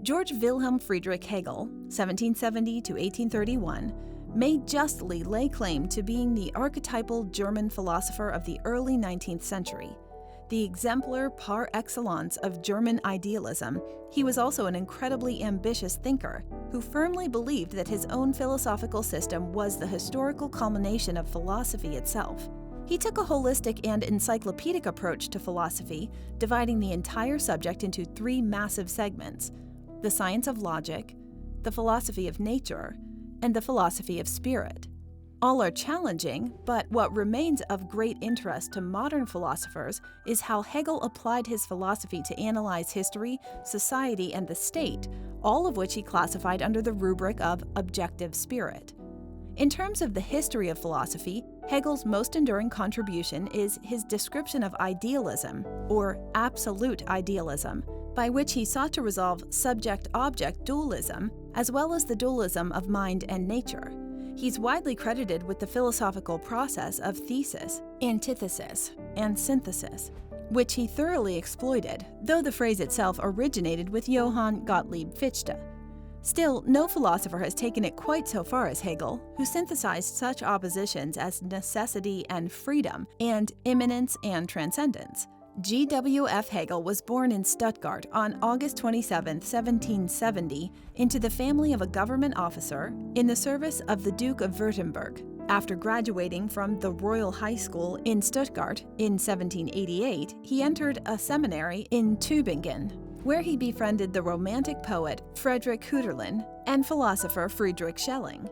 Georg Wilhelm Friedrich Hegel, 1770 to 1831, may justly lay claim to being the archetypal German philosopher of the early 19th century. The exemplar par excellence of German idealism, he was also an incredibly ambitious thinker who firmly believed that his own philosophical system was the historical culmination of philosophy itself. He took a holistic and encyclopedic approach to philosophy, dividing the entire subject into three massive segments: the science of logic, the philosophy of nature, and the philosophy of spirit. All are challenging, but what remains of great interest to modern philosophers is how Hegel applied his philosophy to analyze history, society, and the state, all of which he classified under the rubric of objective spirit. In terms of the history of philosophy, Hegel's most enduring contribution is his description of idealism, or absolute idealism, by which he sought to resolve subject-object dualism, as well as the dualism of mind and nature. He's widely credited with the philosophical process of thesis, antithesis, and synthesis, which he thoroughly exploited, though the phrase itself originated with Johann Gottlieb Fichte. Still, no philosopher has taken it quite so far as Hegel, who synthesized such oppositions as necessity and freedom, and immanence and transcendence. G.W.F. Hegel was born in Stuttgart on August 27, 1770, into the family of a government officer in the service of the Duke of Württemberg. After graduating from the Royal High School in Stuttgart in 1788, he entered a seminary in Tübingen, where he befriended the Romantic poet Friedrich Hölderlin and philosopher Friedrich Schelling.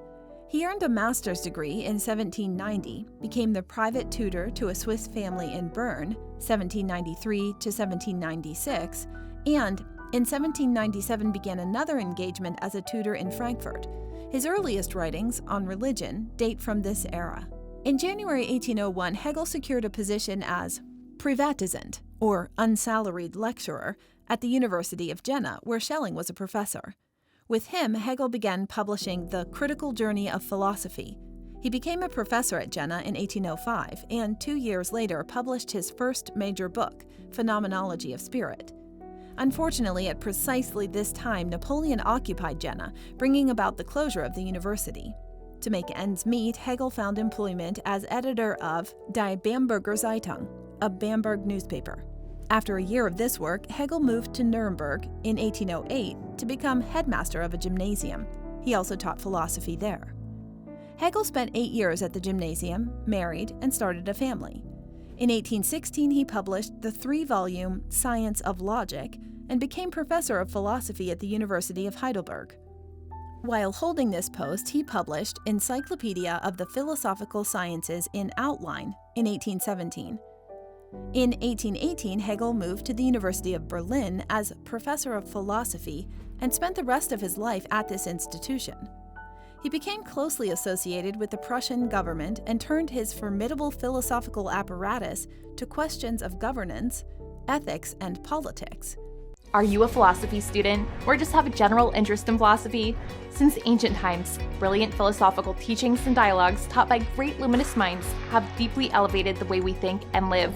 He earned a master's degree in 1790, became the private tutor to a Swiss family in Bern, 1793 to 1796, and in 1797 began another engagement as a tutor in Frankfurt. His earliest writings on religion date from this era. In January 1801, Hegel secured a position as Privatisant, or unsalaried lecturer, at the University of Jena, where Schelling was a professor. With him, Hegel began publishing The Critical Journey of Philosophy. He became a professor at Jena in 1805, and 2 years later published his first major book, Phenomenology of Spirit. Unfortunately, at precisely this time, Napoleon occupied Jena, bringing about the closure of the university. To make ends meet, Hegel found employment as editor of Die Bamberger Zeitung, a Bamberg newspaper. After a year of this work, Hegel moved to Nuremberg in 1808 to become headmaster of a gymnasium. He also taught philosophy there. Hegel spent 8 years at the gymnasium, married, and started a family. In 1816, he published the 3-volume Science of Logic and became professor of philosophy at the University of Heidelberg. While holding this post, he published Encyclopedia of the Philosophical Sciences in Outline in 1817. In 1818, Hegel moved to the University of Berlin as professor of philosophy and spent the rest of his life at this institution. He became closely associated with the Prussian government and turned his formidable philosophical apparatus to questions of governance, ethics, and politics. Are you a philosophy student or just have a general interest in philosophy? Since ancient times, brilliant philosophical teachings and dialogues taught by great luminous minds have deeply elevated the way we think and live.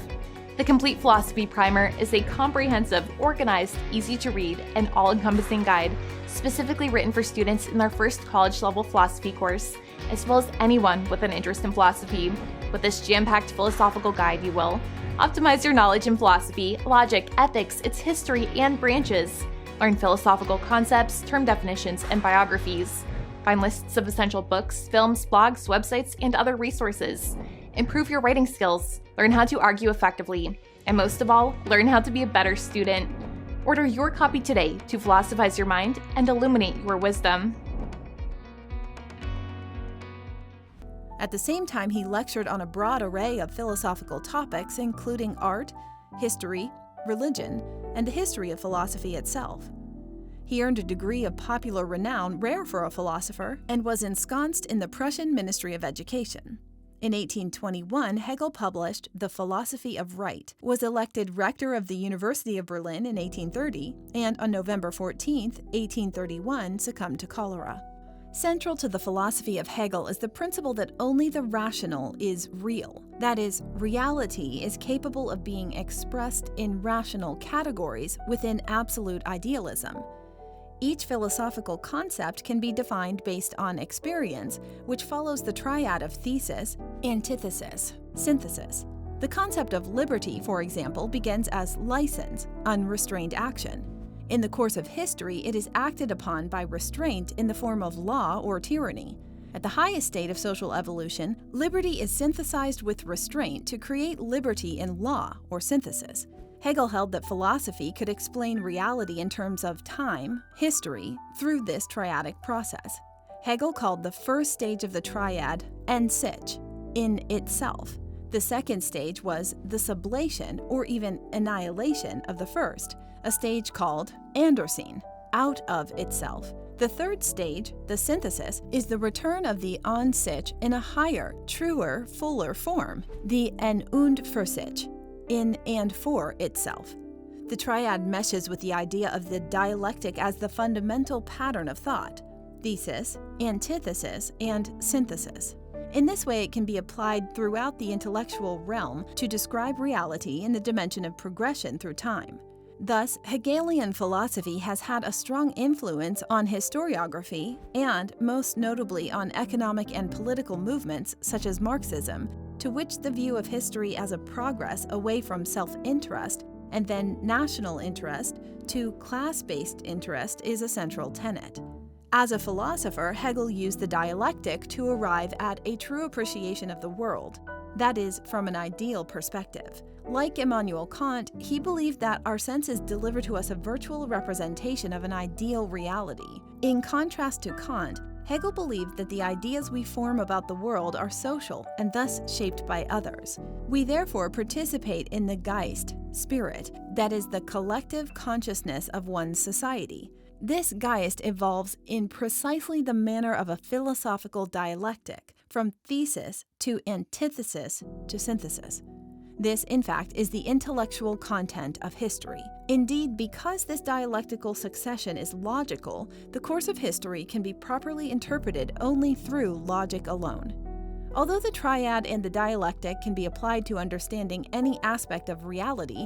The Complete Philosophy Primer is a comprehensive, organized, easy-to-read, and all-encompassing guide specifically written for students in their first college-level philosophy course, as well as anyone with an interest in philosophy. With this jam-packed philosophical guide, you will optimize your knowledge in philosophy, logic, ethics, its history, and branches. Learn philosophical concepts, term definitions, and biographies. Find lists of essential books, films, blogs, websites, and other resources. Improve your writing skills, learn how to argue effectively, and most of all, learn how to be a better student. Order your copy today to philosophize your mind and illuminate your wisdom. At the same time, he lectured on a broad array of philosophical topics, including art, history, religion, and the history of philosophy itself. He earned a degree of popular renown rare for a philosopher and was ensconced in the Prussian Ministry of Education. In 1821, Hegel published The Philosophy of Right, was elected rector of the University of Berlin in 1830, and on November 14, 1831, succumbed to cholera. Central to the philosophy of Hegel is the principle that only the rational is real. That is, reality is capable of being expressed in rational categories within absolute idealism. Each philosophical concept can be defined based on experience, which follows the triad of thesis, antithesis, synthesis. The concept of liberty, for example, begins as license, unrestrained action. In the course of history, it is acted upon by restraint in the form of law or tyranny. At the highest state of social evolution, liberty is synthesized with restraint to create liberty in law or synthesis. Hegel held that philosophy could explain reality in terms of time, history, through this triadic process. Hegel called the first stage of the triad en sich, in itself. The second stage was the sublation or even annihilation of the first, a stage called andersinn, out of itself. The third stage, the synthesis, is the return of the an sich in a higher, truer, fuller form, the en und für sich, in and for itself. The triad meshes with the idea of the dialectic as the fundamental pattern of thought, thesis, antithesis, and synthesis. In this way, it can be applied throughout the intellectual realm to describe reality in the dimension of progression through time. Thus, Hegelian philosophy has had a strong influence on historiography and, most notably, on economic and political movements such as Marxism, to which the view of history as a progress away from self-interest and then national interest to class-based interest is a central tenet. As a philosopher, Hegel used the dialectic to arrive at a true appreciation of the world, that is, from an ideal perspective. Like Immanuel Kant, he believed that our senses deliver to us a virtual representation of an ideal reality. In contrast to Kant, Hegel believed that the ideas we form about the world are social and thus shaped by others. We therefore participate in the Geist, spirit, that is the collective consciousness of one's society. This Geist evolves in precisely the manner of a philosophical dialectic, from thesis to antithesis to synthesis. This, in fact, is the intellectual content of history. Indeed, because this dialectical succession is logical, the course of history can be properly interpreted only through logic alone. Although the triad and the dialectic can be applied to understanding any aspect of reality,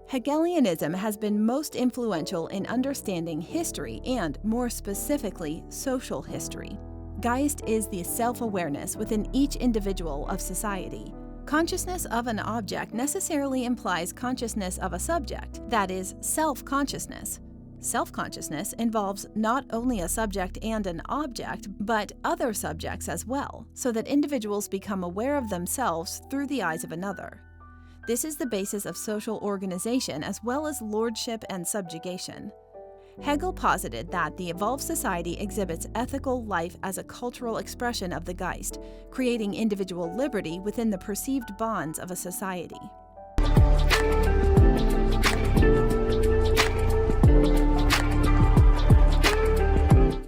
Hegelianism has been most influential in understanding history and, more specifically, social history. Geist is the self-awareness within each individual of society. Consciousness of an object necessarily implies consciousness of a subject, that is, self-consciousness. Self-consciousness involves not only a subject and an object, but other subjects as well, so that individuals become aware of themselves through the eyes of another. This is the basis of social organization as well as lordship and subjugation. Hegel posited that the evolved society exhibits ethical life as a cultural expression of the Geist, creating individual liberty within the perceived bonds of a society.